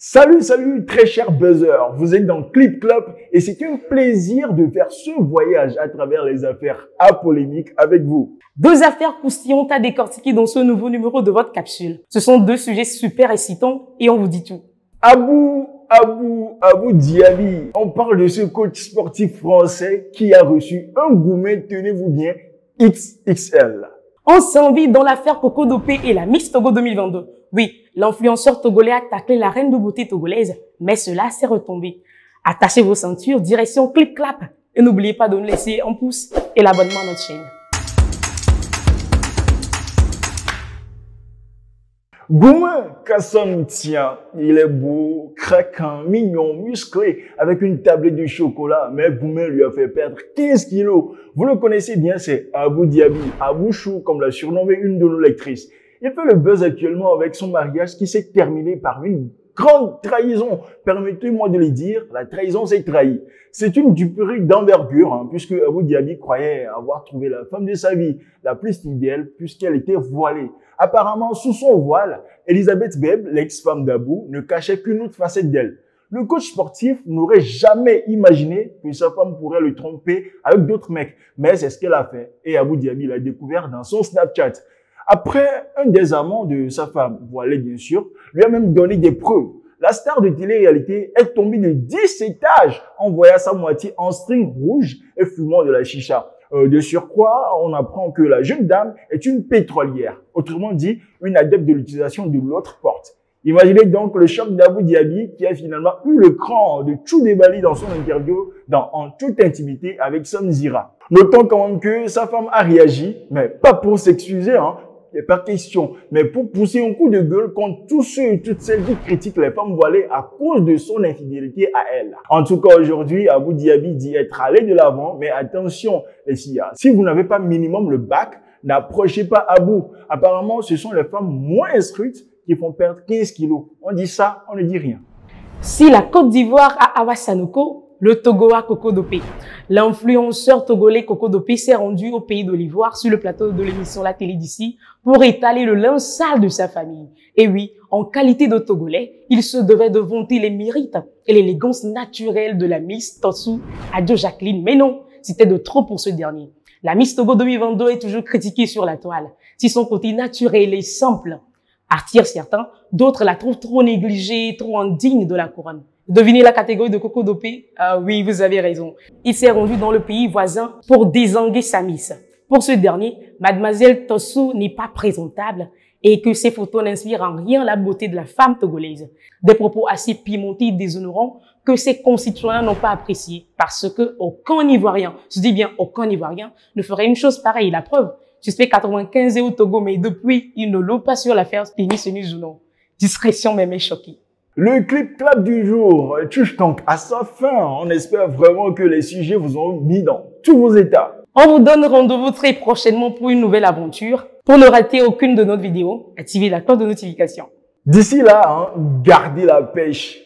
Salut, très cher buzzer. Vous êtes dans Clip Club et c'est un plaisir de faire ce voyage à travers les affaires à polémique avec vous. Deux affaires croustillantes à décortiquer dans ce nouveau numéro de votre capsule. Ce sont deux sujets super excitants et on vous dit tout. Abou Diaby. On parle de ce coach sportif français qui a reçu un gourmet, tenez-vous bien, XXL. On s'envie dans l'affaire Coco Dopé et la Miss Togo 2022. Oui, l'influenceur togolais a taclé la reine de beauté togolaise, mais cela s'est retombé. Attachez vos ceintures, direction Clip Clap. Et n'oubliez pas de nous laisser un pouce et l'abonnement à notre chaîne. Goumen Kasson tient, il est beau, craquant, mignon, musclé, avec une tablette de chocolat, mais Goumen lui a fait perdre 15 kilos. Vous le connaissez bien, c'est Abou Diaby, Abou Chou, comme l'a surnommé une de nos lectrices. Il fait le buzz actuellement avec son mariage qui s'est terminé par une grande trahison. Permettez-moi de le dire, la trahison s'est trahie. C'est une duperie d'envergure, puisque Abou Diaby croyait avoir trouvé la femme de sa vie, la plus idéale, puisqu'elle était voilée. Apparemment, sous son voile, Elisabeth Beb, l'ex-femme d'Abou, ne cachait qu'une autre facette d'elle. Le coach sportif n'aurait jamais imaginé que sa femme pourrait le tromper avec d'autres mecs. Mais c'est ce qu'elle a fait. Et Abou Diaby l'a découvert dans son Snapchat. Après, un des amants de sa femme, voilée bien sûr, lui a même donné des preuves. La star de télé-réalité est tombée de 10 étages en voyant sa moitié en string rouge et fumant de la chicha. De surcroît, on apprend que la jeune dame est une pétrolière, autrement dit, une adepte de l'utilisation de l'autre porte. Imaginez donc le choc d'Abou Diaby qui a finalement eu le cran de tout déballer dans son interview en toute intimité avec Sam Zira. Notons quand même que sa femme a réagi, mais pas pour s'excuser, il n'y a pas question, mais pour pousser un coup de gueule contre tous ceux et toutes celles qui critiquent les femmes voilées à cause de son infidélité à elle. En tout cas, aujourd'hui, Abou Diaby dit être allé de l'avant, mais attention les filles, si vous n'avez pas minimum le bac, n'approchez pas Abou. Apparemment, ce sont les femmes moins instruites qui font perdre 15 kilos. On dit ça, on ne dit rien. Si la Côte d'Ivoire a Awa Sanogo, le Togo a Coco Dopé. L'influenceur togolais Coco Dopé s'est rendu au pays de l'Ivoire sur le plateau de l'émission La Télé d'ici pour étaler le linge sale de sa famille. Et oui, en qualité de Togolais, il se devait de vanter les mérites et l'élégance naturelle de la Miss Tossou Adjo Jacqueline. Mais non, c'était de trop pour ce dernier. La Miss Togo 2022 est toujours critiquée sur la toile. Si son côté naturel et simple attire certains, d'autres la trouvent trop négligée, trop indigne de la couronne. Devinez la catégorie de Coco Dopé? Ah oui, vous avez raison. Il s'est rendu dans le pays voisin pour désanguer sa miss. Pour ce dernier, Mademoiselle Tossou n'est pas présentable et que ses photos n'inspirent en rien la beauté de la femme togolaise. Des propos assez pimentés et déshonorants que ses concitoyens n'ont pas appréciés parce que aucun Ivoirien, je dis bien aucun Ivoirien, ne ferait une chose pareille. La preuve, suspect 95 est au Togo, mais depuis, il ne l'eau pas sur l'affaire Ténis Nuzounon. Discrétion même est choquée. Le Clip Clap du jour touche donc à sa fin. On espère vraiment que les sujets vous ont mis dans tous vos états. On vous donne rendez-vous très prochainement pour une nouvelle aventure. Pour ne rater aucune de nos vidéos, activez la cloche de notification. D'ici là, gardez la pêche.